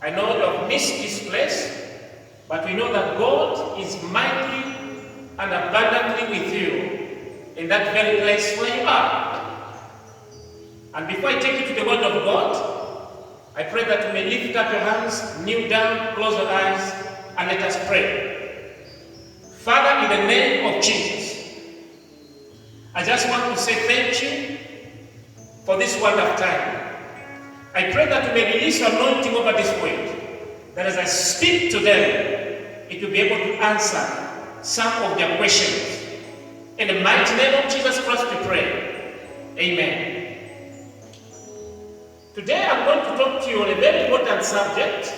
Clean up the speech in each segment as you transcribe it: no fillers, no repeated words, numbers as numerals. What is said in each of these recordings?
I know you have missed this place, but we know that God is mightily and abundantly with you in that very place where you are. And before I take you to the Word of God, I pray that you may lift up your hands, kneel down, close your eyes, and let us pray. Father, in the name of Jesus, I just want to say thank you for this wonderful time. I pray that you may release your anointing over this word, that as I speak to them, it will be able to answer some of their questions. In the mighty name of Jesus Christ we pray. Amen. Today I'm going to talk to you on a very important subject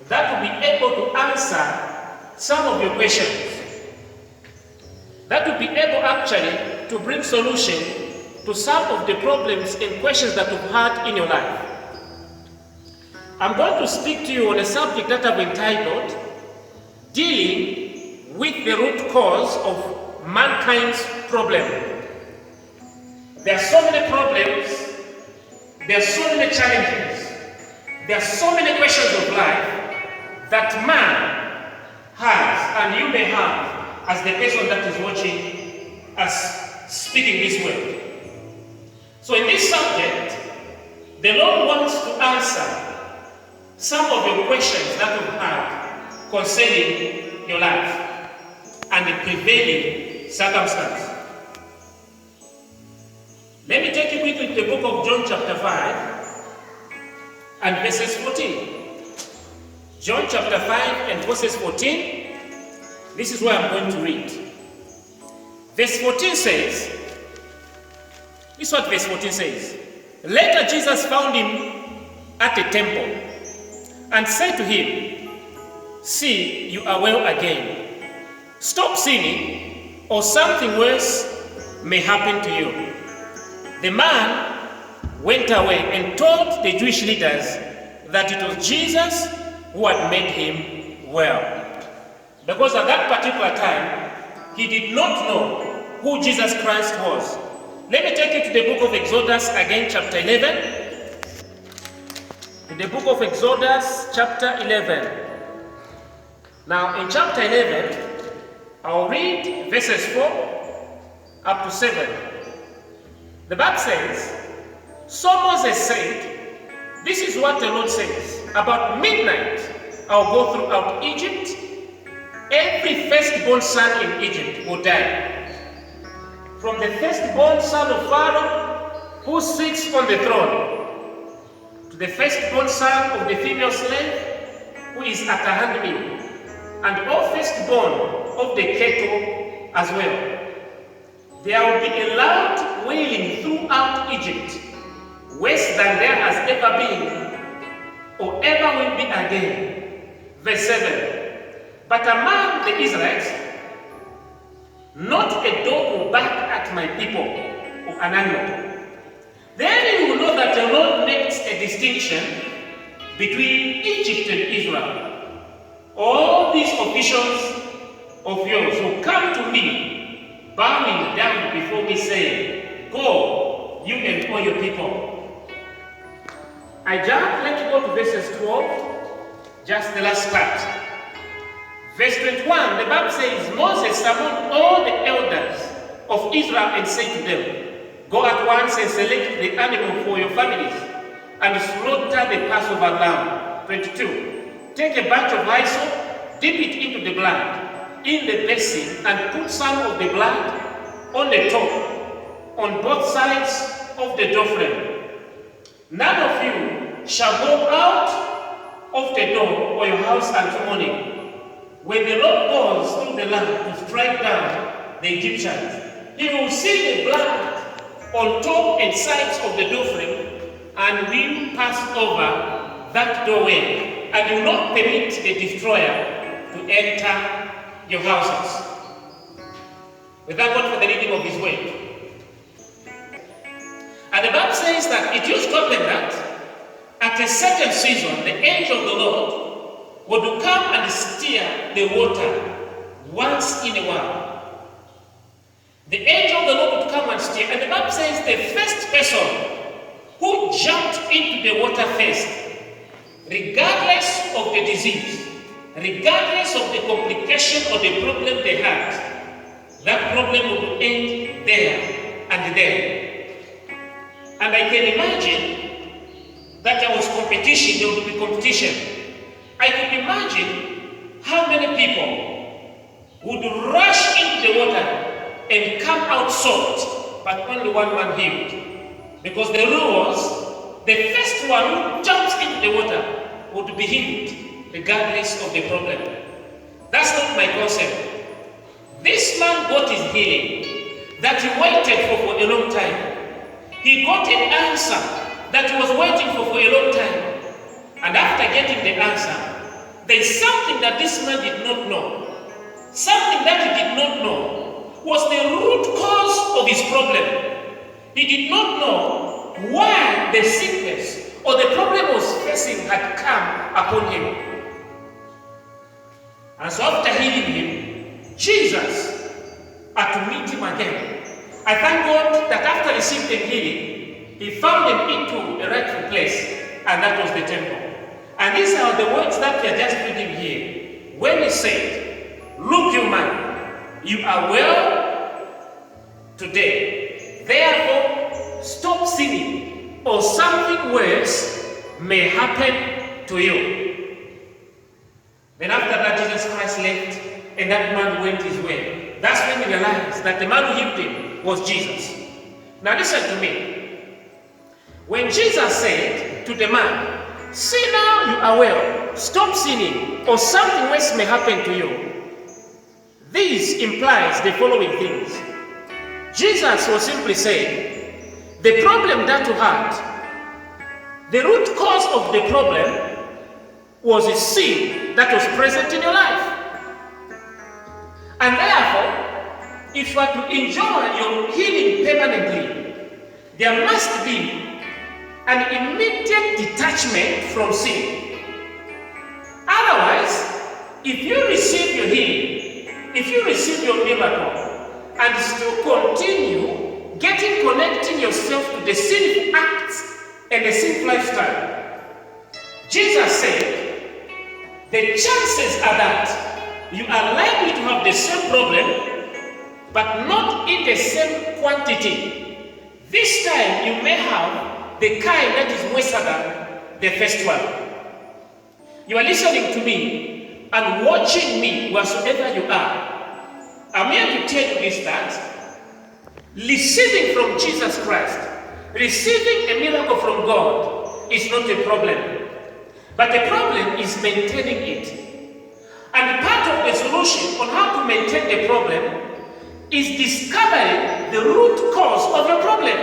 that will be able to answer some of your questions. That will be able actually to bring solution to some of the problems and questions that you've had in your life. I'm going to speak to you on a subject that I've entitled Dealing with the Root Cause of Mankind's Problem. There are so many problems, there are so many challenges, there are so many questions of life that man has, and you may have, as the person that is watching us speaking this word. So in this subject, the Lord wants to answer some of your questions that you've had concerning your life and the prevailing circumstance. Let me take you quickly to the book of John chapter 5 and verses 14. John chapter 5 and verses 14. This is where I'm going to read. Verse 14 says, this is what verse 14 says. Later Jesus found him at the temple and said to him, "See, you are well again. Stop sinning, or something worse may happen to you." The man went away and told the Jewish leaders that it was Jesus who had made him well. Because at that particular time, he did not know who Jesus Christ was. Let me take you to the book of Exodus again, chapter 11. To the book of Exodus, chapter 11. Now, in chapter 11, I'll read verses 4 up to 7. The Bible says, "So Moses said, this is what the Lord says, about midnight I'll go throughout Egypt. Every firstborn son in Egypt will die. From the firstborn son of Pharaoh, who sits on the throne, to the firstborn son of the female slave, who is at a handmill, and all firstborn of the cattle as well. There will be a loud wailing throughout Egypt, worse than there has ever been, or ever will be again." Verse 7. "But among the Israelites, not a dog will bark at my people, or an animal." Then you will know that the Lord makes a distinction between Egypt and Israel. All these officials of yours who come to me, bowing down before me, saying, "Go, you and all your people." Let's go to verses 12, just the last part. Verse 21, the Bible says, "Moses summoned all the elders of Israel and said to them, 'Go at once and select the animal for your families, and slaughter the Passover lamb.' 22, take a bunch of hyssop, dip it into the blood in the basin, and put some of the blood on the top, on both sides of the door frame. None of you shall go out of the door or your house until morning, when the Lord goes through the land to strike down the Egyptians. He will see the blood on top and sides of the doorframe, and will pass over that doorway, and will not permit the destroyer to enter your houses." We thank God for the reading of His word. And the Bible says that it used to happen that at a certain season, the angel of the Lord would come and stir the water once in a while. The angel of the Lord would come and stir, and the Bible says the first person who jumped into the water first regardless of the disease, regardless of the complication or the problem they had, that problem would end there and there. And I can imagine that there was competition, there would be competition. I could imagine how many people would rush into the water and come out soaked, but only one man healed. Because the rule was, the first one who jumps into the water would be healed, regardless of the problem. That's not my concept. This man got his healing that he waited for a long time. He got an answer that he was waiting for a long time. And after getting the answer, there is something that this man did not know. Something that he did not know was the root cause of his problem. He did not know why the sickness or the problem he was facing had come upon him. And so after healing him, Jesus had to meet him again. I thank God that after receiving healing, he found him into a rightful place, and that was the temple. And these are the words that we are just reading here. When he said, "Look, you man, you are well today. Therefore, stop sinning, or something worse may happen to you." Then after that, Jesus Christ left, and that man went his way. That's when he realized that the man who healed him was Jesus. Now listen to me. When Jesus said to the man, "See now you are well, stop sinning, or something worse may happen to you," this implies the following things. Jesus was simply saying, the problem that you had, the root cause of the problem was a sin that was present in your life. And therefore, if you are to enjoy your healing permanently, there must be an immediate detachment from sin. Otherwise, if you receive your healing, if you receive your miracle, and still continue connecting yourself to the sinful acts and the sinful lifestyle, Jesus said, the chances are that you are likely to have the same problem, but not in the same quantity. This time you may have the kind that is worse than the first one. You are listening to me and watching me wheresoever you are. I'm here to tell you this, that receiving from Jesus Christ, receiving a miracle from God is not a problem. But the problem is maintaining it. And part of the solution on how to maintain the problem is discovering the root cause of your problem.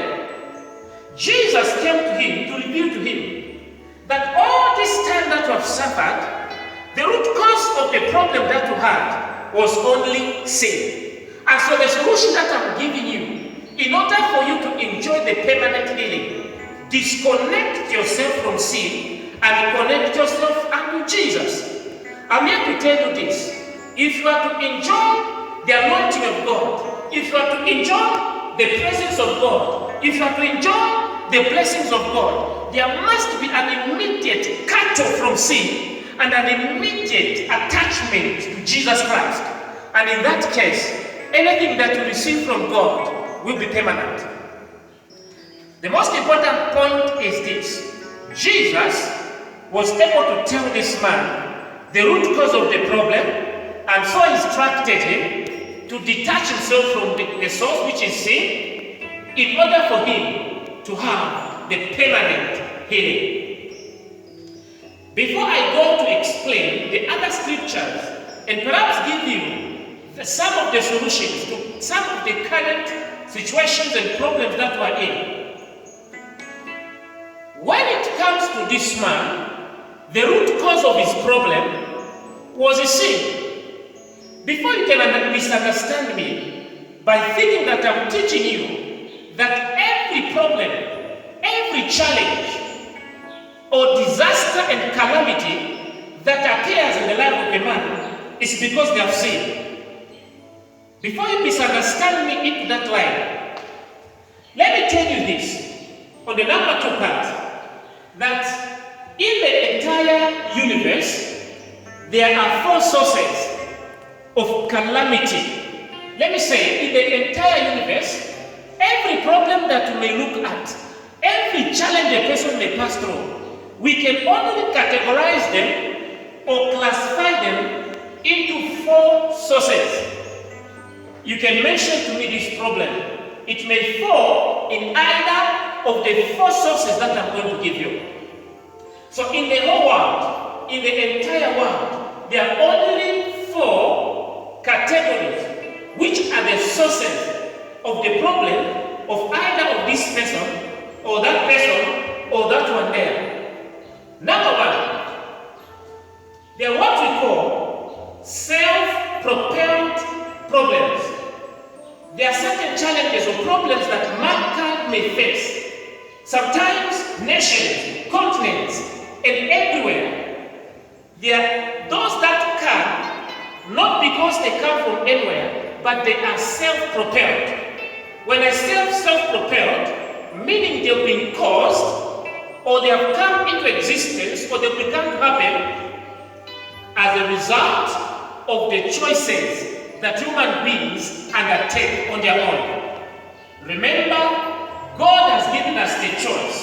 Jesus came to him to reveal to him that all this time that you have suffered, the root cause of the problem that you had was only sin. And so the solution that I'm giving you, in order for you to enjoy the permanent healing, disconnect yourself from sin and connect yourself unto Jesus. I'm here to tell you this. If you are to enjoy the anointing of God, if you are to enjoy the presence of God, if you are to enjoy the blessings of God, there must be an immediate cut-off from sin and an immediate attachment to Jesus Christ. And in that case, anything that you receive from God will be permanent. The most important point is this. Jesus was able to tell this man the root cause of the problem, and so instructed him to detach himself from the source, which is sin, in order for him to have the permanent healing. Before I go to explain the other scriptures and perhaps give you some of the solutions to some of the current situations and problems that we're in, when it comes to this man, the root cause of his problem was a sin. Before you can misunderstand me by thinking that I'm teaching you that every problem, every challenge, or disaster and calamity that appears in the life of a man is because they have sinned. Before you misunderstand me into that line, let me tell you this on the number 2 part, that In the entire universe, there are 4 sources of calamity. Let me say, in the entire universe, every problem that you may look at, every challenge a person may pass through, we can only categorize them or classify them into 4 sources. You can mention to me this problem. It may fall in either of the 4 sources that I'm going to give you. So in the whole world, in the entire world, there are only 4 categories which are the sources of the problem of either of this person or that one there. Number 1, they are what we call self-propelled problems. There are certain challenges or problems that mankind may face. Sometimes nations, continents, and everywhere. There are those that come, not because they come from anywhere, but they are self-propelled. When I say self-propelled, meaning they've been caused, or they have come into existence, or they've begun to happen as a result of the choices that human beings undertake on their own. Remember, God has given us the choice,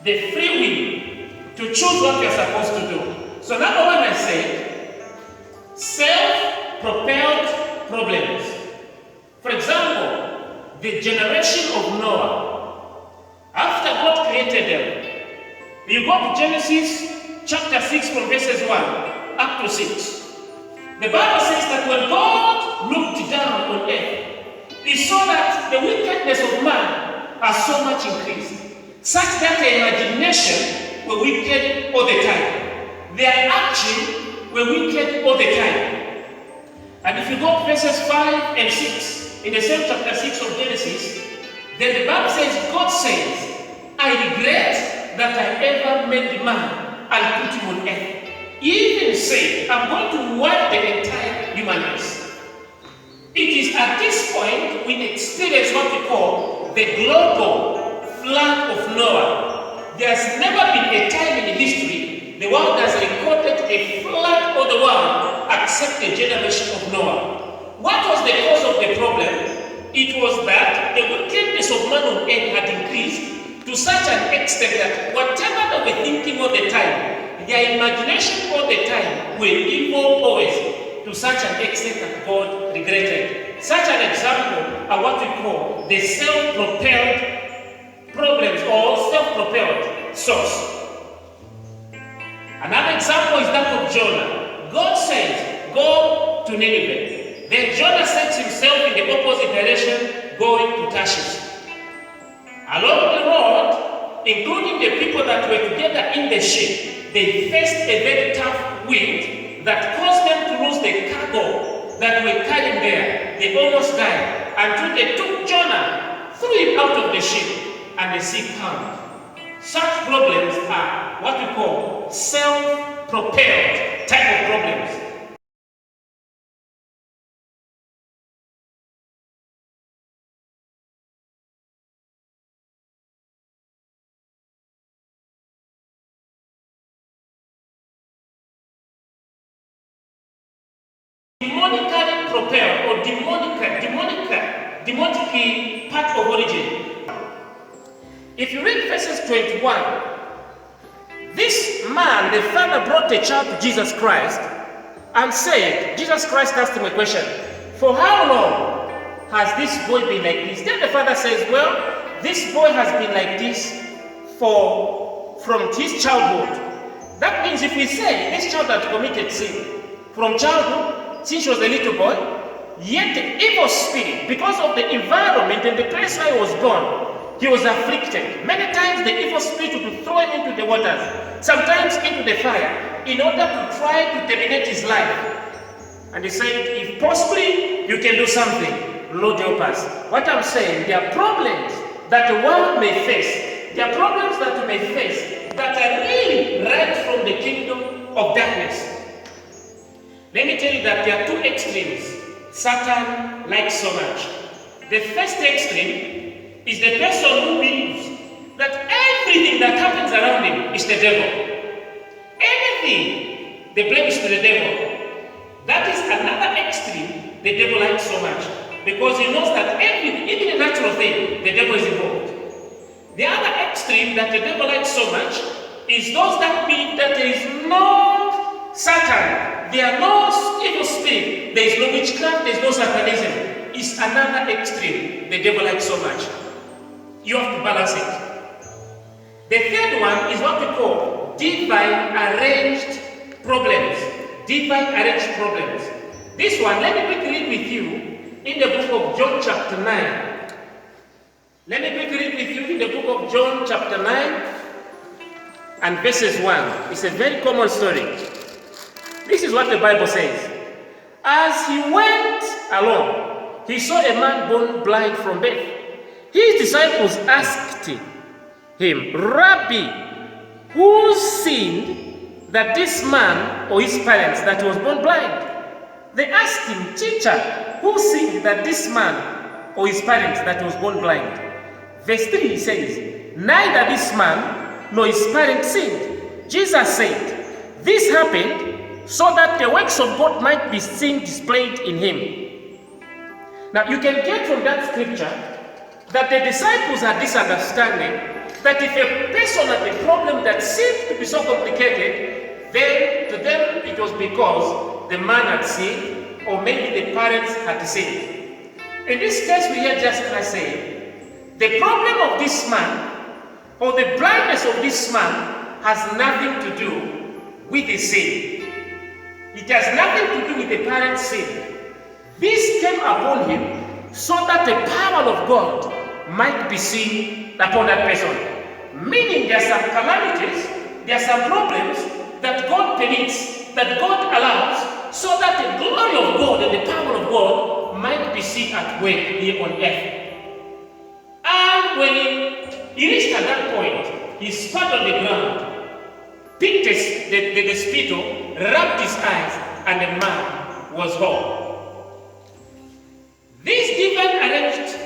the free will to choose what we are supposed to do. So number 1, I say, self-propelled problems. For example, the generation of Noah, after God created them, you go to Genesis chapter 6 from verses 1 up to 6. The Bible says that when God looked down on earth, he saw that the wickedness of man has so much increased, such that their imagination were wicked all the time. Their action were wicked all the time. And if you go to verses 5 and 6, in the same chapter 6 of Genesis, then the Bible says, God says, I regret that I ever made man and put him on earth. He even said, I'm going to wipe the entire human race. It is at this point we experience what we call the global flood of Noah. There's never been a time in history the world has recorded a flood of the world except the generation of Noah. What was the cause of the problem? It was that the wickedness of man on earth had increased to such an extent that whatever they were thinking all the time, their imagination all the time were evil always, to such an extent that God regretted. Such an example are what we call the self-propelled problems or self-propelled source. Another example is that of Jonah. God says, go to Nineveh. Then Jonah sets himself in the opposite direction, going to Tarshish. Along the road, including the people that were together in the ship, they faced a very tough wind that caused them to lose the cargo that were carrying there. They almost died until they took Jonah, threw him out of the ship, and the sea calmed. Such problems are what we call self-propelled type of problems. Demonically propelled or demonically part of origin. If you read verses 21, this man, the father, brought a child to Jesus Christ and said, Jesus Christ asked him a question, for how long has this boy been like this? Then the father says, well, this boy has been like this from his childhood. That means if we say this child had committed sin from childhood, since he was a little boy, yet the evil spirit, because of the environment and the place where he was born, he was afflicted. Many times the evil spirit would throw him into the waters, sometimes into the fire, in order to try to terminate his life. And he said, if possibly you can do something, Lord help us. What I'm saying, there are problems that the world may face. There are problems that you may face that are really right from the kingdom of darkness. Let me tell you that there are two extremes Satan likes so much. The first extreme is the person who believes that that everything that happens around him is the devil. Anything, the blame is to the devil. That is another extreme the devil likes so much, because he knows that everything, even a natural thing, the devil is involved. The other extreme that the devil likes so much is those that mean that there is no Satan, there are no evil spirit, there is no witchcraft, there is no satanism. It's another extreme the devil likes so much. You have to balance it. The third one is what we call divine arranged problems. Divine arranged problems. This one, let me quickly read with you in the book of John chapter 9. Let me quickly read with you in the book of John chapter 9 and verses 1. It's a very common story. This is what the Bible says. As he went along, he saw a man born blind from birth. His disciples asked him, Rabbi, who sinned that this man or his parents that was born blind? They asked him, Teacher, who sinned that this man or his parents that was born blind? Verse 3 he says, Neither this man nor his parents sinned. Jesus said, This happened so that the works of God might be seen displayed in him. Now you can get from that scripture that the disciples had this understanding that if a person had a problem that seemed to be so complicated, then to them it was because the man had sinned, or maybe the parents had sinned. In this case, we hear just Christ saying, the problem of this man, or the blindness of this man, has nothing to do with his sin. It has nothing to do with the parents' sin. This came upon him so that the power of God might be seen upon that person. Meaning there are some calamities, there are some problems that God permits, that God allows, so that the glory of God and the power of God might be seen at work here on earth. And when he reached at that point, he spat on the ground, picked the spittle, rubbed his eyes, and the man was whole. These divine arranged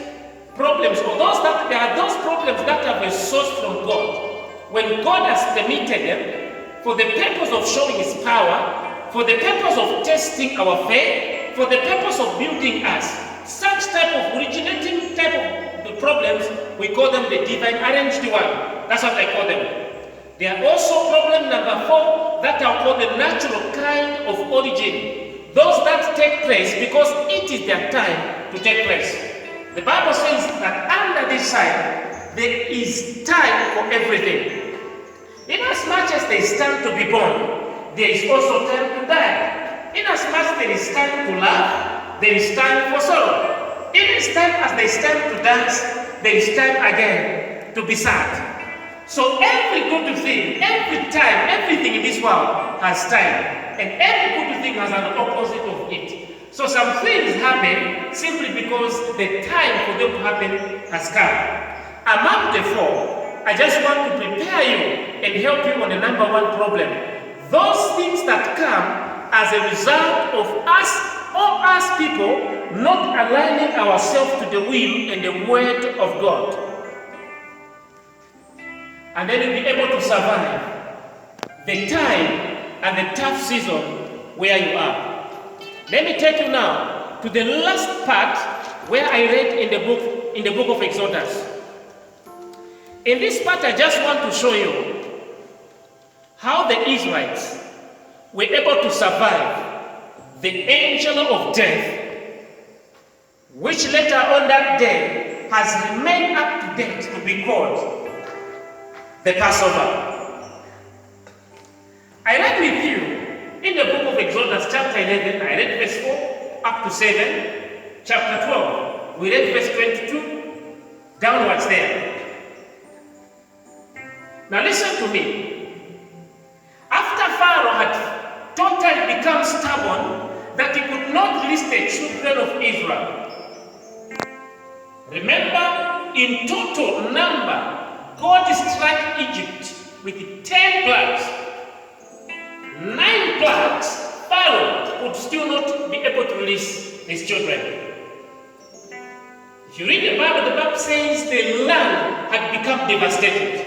problems, or there are those problems that have a source from God. When God has permitted them for the purpose of showing his power, for the purpose of testing our faith, for the purpose of building us, such type of originating type of the problems, we call them the divine arranged one. That's what I call them. There are also problem number 4 that are called the natural kind of origin. Those that take place because it is their time to take place. The Bible says that under this side, there is time for everything. Inasmuch as there is time to be born, there is also time to die. Inasmuch as there is time to laugh, there is time for sorrow. Inasmuch as there is time to dance, there is time again to be sad. So every good thing, every time, everything in this world has time. And every good thing has an opposite of it. So some things happen simply because the time for them to happen has come. Among the 4, I just want to prepare you and help you on the number 1 problem. Those things that come as a result of us, or us people, not aligning ourselves to the will and the word of God. And then you'll be able to survive the time and the tough season where you are. Let me take you now to the last part where I read in the book of Exodus. In this part, I just want to show you how the Israelites were able to survive the angel of death, which later on that day has remained up to date to be called the Passover. I read with you in the book of Exodus chapter 11, I read verse 4 up to 7, chapter 12, we read verse 22, downwards there. Now listen to me. After Pharaoh had totally become stubborn that he could not release the children of Israel, remember, in total number, God struck Egypt with 10 plagues. 9 plagues, Pharaoh would still not be able to release his children. If you read the Bible says the land had become devastated.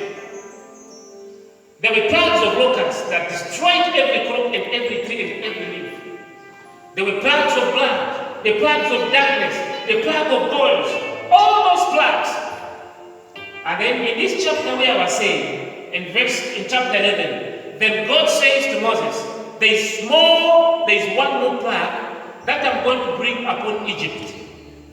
There were plagues of locusts that destroyed every crop and every tree and every leaf. There were plagues of blood, the plagues of darkness, the plague of boils, all those plagues. And then in this chapter where I was saying, in chapter 11, then God says to Moses, there is one more plague that I'm going to bring upon Egypt.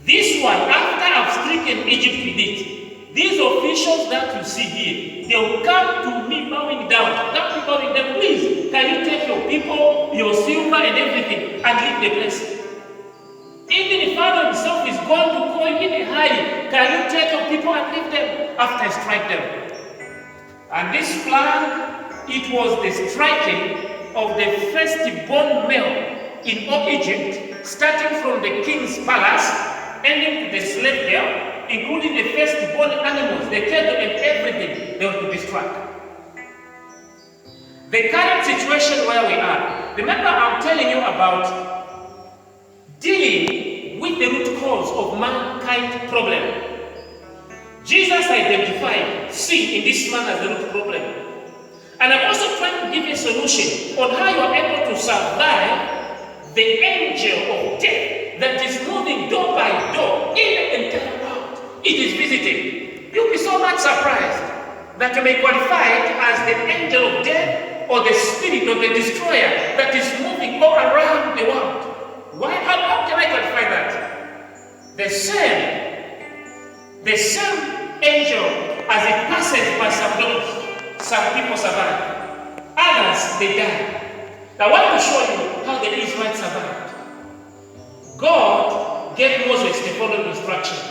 This one, after I've stricken Egypt with it, these officials that you see here, they will come to me bowing down. Come to bowing down, please, can you take your people, your silver and everything, and leave the place? Even the Pharaoh himself is going to call him in a hurry. Can you take your people and leave them after I strike them? And this plague, it was the striking of the firstborn male in all Egypt, starting from the king's palace, ending to the slave girl, including the firstborn animals, the cattle and everything, they were to be struck. The current situation where we are, remember I'm telling you about dealing with the root cause of mankind's problem. Jesus identified sin in this man as the root problem. And I'm also trying to give you a solution on how you are able to survive the angel of death that is moving door by door in the entire world. It is visiting. You'll be so much surprised that you may qualify it as the angel of death or the spirit of the destroyer that is moving all around the world. Why? How can I qualify that? The same angel, as it passes by some doors, some people survive, others they die. I want to show you how the Israelites survived. God gave Moses the following instructions.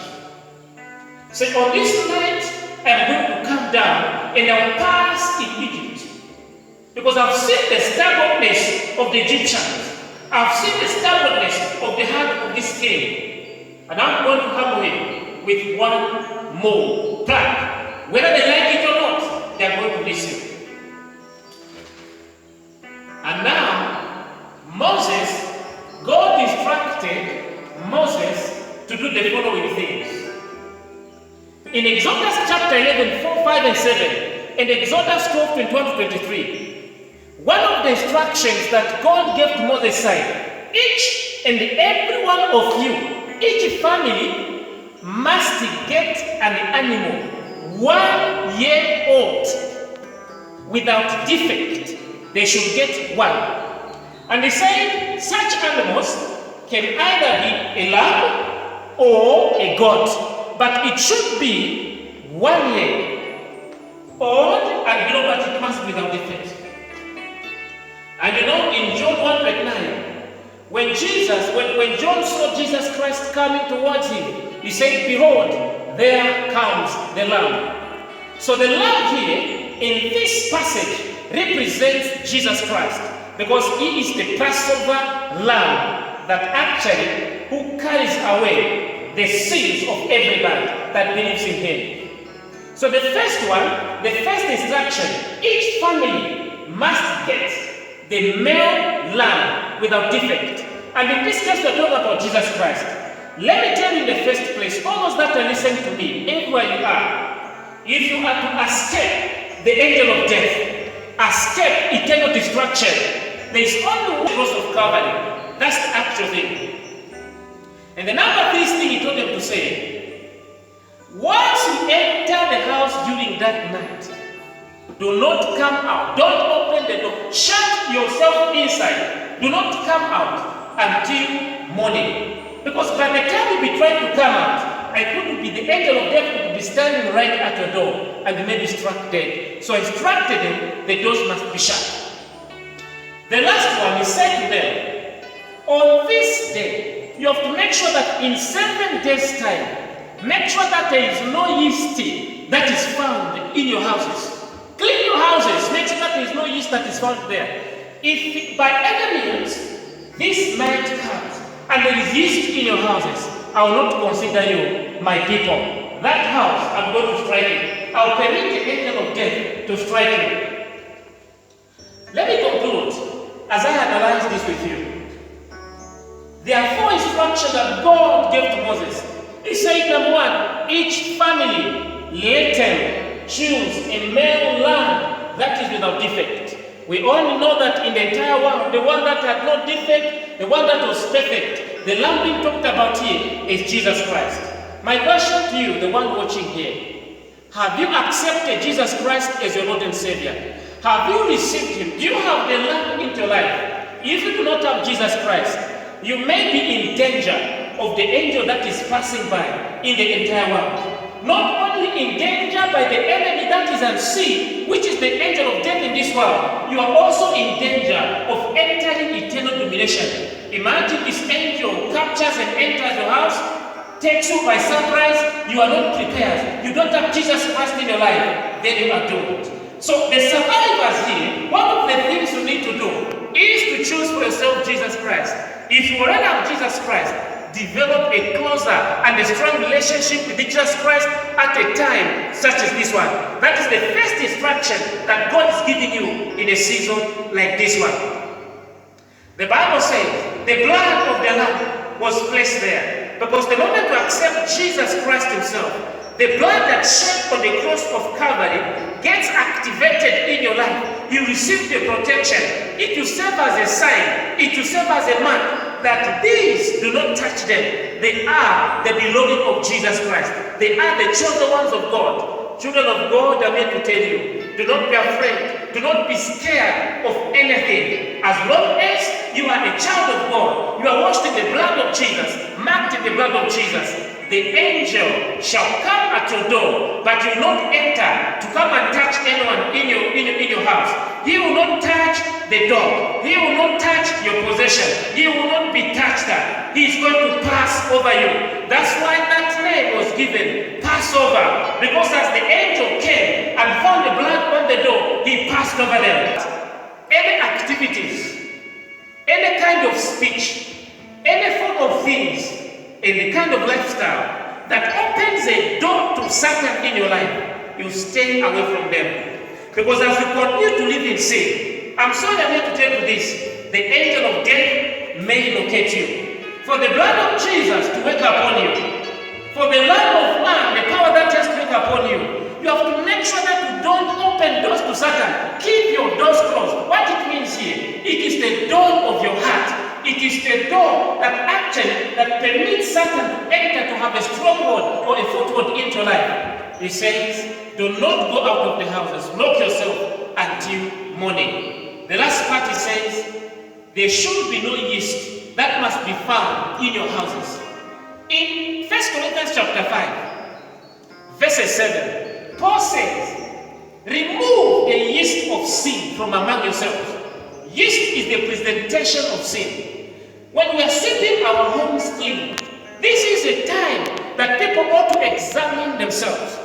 Say, on this night I'm going to come down and I'll pass in Egypt, because I've seen the stubbornness of the Egyptians. I've seen the stubbornness of the heart of this king, and I'm going to humble him with one more plague. Whether they like it or not, they are going to listen. And now, God instructed Moses to do the following things. In Exodus chapter 11, 4, 5, and 7, and Exodus 12, 21 to 23, one of the instructions that God gave to Moses said, each and every one of you, each family must get an animal 1 year old without defect. They should get one. And he said, such animals can either be a lamb or a goat, but it should be 1 year old and below, but it must be without defect. And you know, in John 1:9, when John saw Jesus Christ coming towards him, he said, behold, there comes the Lamb. So the Lamb here, in this passage, represents Jesus Christ, because he is the Passover Lamb that actually, who carries away the sins of everybody that believes in him. So the first instruction, each family must get the male lamb without defect. And in this case, we're talking about Jesus Christ. Let me tell you in the first place, all those that are listening to me, everywhere you are, if you are to escape the angel of death, escape eternal destruction, there is only one cross of Calvary. That's the actual thing. And the number 3 thing he told them to say, once you enter the house during that night, do not come out. Don't open the door. Shut yourself inside. Do not come out until morning. Because by the time you be trying to come out, I couldn't be, the angel of death could be standing right at your door and you may be struck dead. So I instructed him, the doors must be shut. The last one, he said to them, on this day, you have to make sure that in 7 days' time, make sure that there is no yeast that is found in your houses. Clean your houses, make sure that there is no yeast that is found there. If by any means this night comes and there is yeast in your houses, I will not consider you my people. That house, I'm going to strike it. I will permit the angel of death to strike you. Let me conclude as I analyze this with you. There are 4 instructions that God gave to Moses. He said, number 1, each family let them choose a male lamb that is without defect. We all know that in the entire world, the one that had no defect, the one that was perfect, the lamb being talked about here is Jesus Christ. My question to you, the one watching here, have you accepted Jesus Christ as your Lord and Savior? Have you received Him? Do you have the lamb into your life? If you do not have Jesus Christ, you may be in danger of the angel that is passing by in the entire world. Not only in danger by the enemy that is unseen, which is the angel of death in this world, you are also in danger of entering eternal domination. Imagine this angel captures and enters your house, takes you by surprise, you are not prepared, you don't have Jesus Christ in your life, then you are doomed. So the survivors here, one of the things you need to do is to choose for yourself Jesus Christ. If you already have Jesus Christ, develop a closer and a strong relationship with Jesus Christ at a time such as this one. That is the first instruction that God is giving you in a season like this one. The Bible says the blood of the Lamb was placed there because the moment you accept Jesus Christ Himself, the blood that shed on the cross of Calvary gets activated in your life. You receive the protection. It will serve as a sign. It will serve as a mark that these do not touch them. They are the belonging of Jesus Christ. They are the chosen ones of God. Children of God, I'm here to tell you, do not be afraid. Do not be scared of anything. As long as you are a child of God, you are washed in the blood of Jesus, marked in the blood of Jesus, the angel shall come at your door, but you will not enter to come and touch anyone in your house. He will not touch the dog. He will not touch your possession. He will not be touched. He is going to pass over you. That's why that name was given, Passover, because as the angel came and found the blood on the door, he passed over them. Any activities, any kind of speech, any form of things, in the kind of lifestyle that opens a door to Satan in your life, you stay away from them. Because as you continue to live in sin, I'm sorry I'm here to tell you this, the angel of death may locate you. For the blood of Jesus to wake upon you, for the Lamb of Man, the power that has to wake upon you, you have to make sure that you don't open doors to Satan. Keep your doors closed. What it means here, it is the door of your heart. It is the door that permits Satan to enter, to have a stronghold or a foothold into life. He says, do not go out of the houses. Lock yourself until morning. The last part he says, there should be no yeast that must be found in your houses. In 1 Corinthians chapter 5, verses 7, Paul says, remove the yeast of sin from among yourselves. Yeast is the presentation of sin. When we are sitting our homes clean, this is a time that people ought to examine themselves.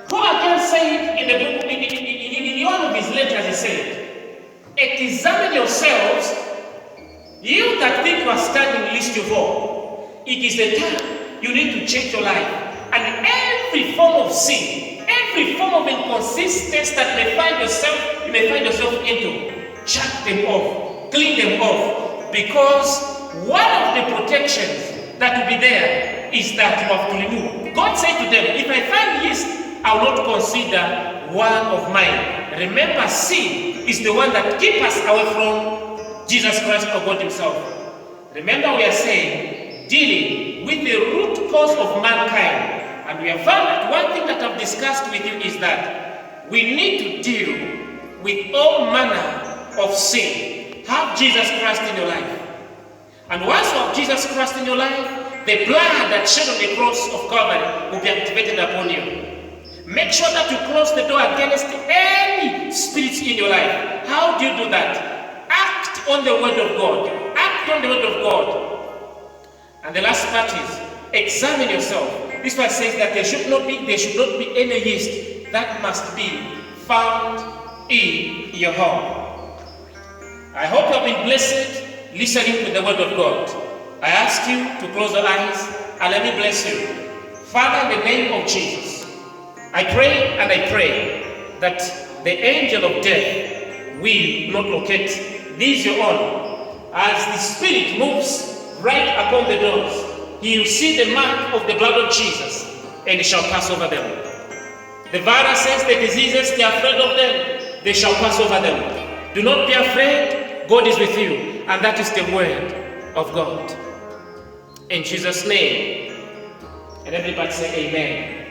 Paul again said in the book, in one of his letters, he said, examine yourselves, you that think you are standing least of all. It is the time you need to check your life. And every form of sin, every form of inconsistency that you may find yourself into, chuck them off, clean them off, because one of the protections that will be there is that you have to remove. God said to them, if I find yeast, I will not consider one of mine. Remember, sin is the one that keeps us away from Jesus Christ or God Himself. Remember, we are saying, dealing with the root cause of mankind. And we have found that one thing that I've discussed with you is that we need to deal with all manner of sin. Have Jesus Christ in your life. And once you have Jesus Christ in your life, the blood that shed on the cross of Calvary will be activated upon you. Make sure that you close the door against any spirits in your life. How do you do that? Act on the word of God. Act on the word of God. And the last part is, examine yourself. This one says that there should not be any yeast that must be found in your home. I hope you have been blessed listening to the word of God. I ask you to close your eyes and let me bless you. Father, in the name of Jesus, I pray and I pray that the angel of death will not locate these your own. As the Spirit moves right upon the doors, he will see the mark of the blood of Jesus and he shall pass over them. The viruses, the diseases, they are afraid of them. They shall pass over them. Do not be afraid. God is with you. And that is the word of God. In Jesus' name. And everybody say amen.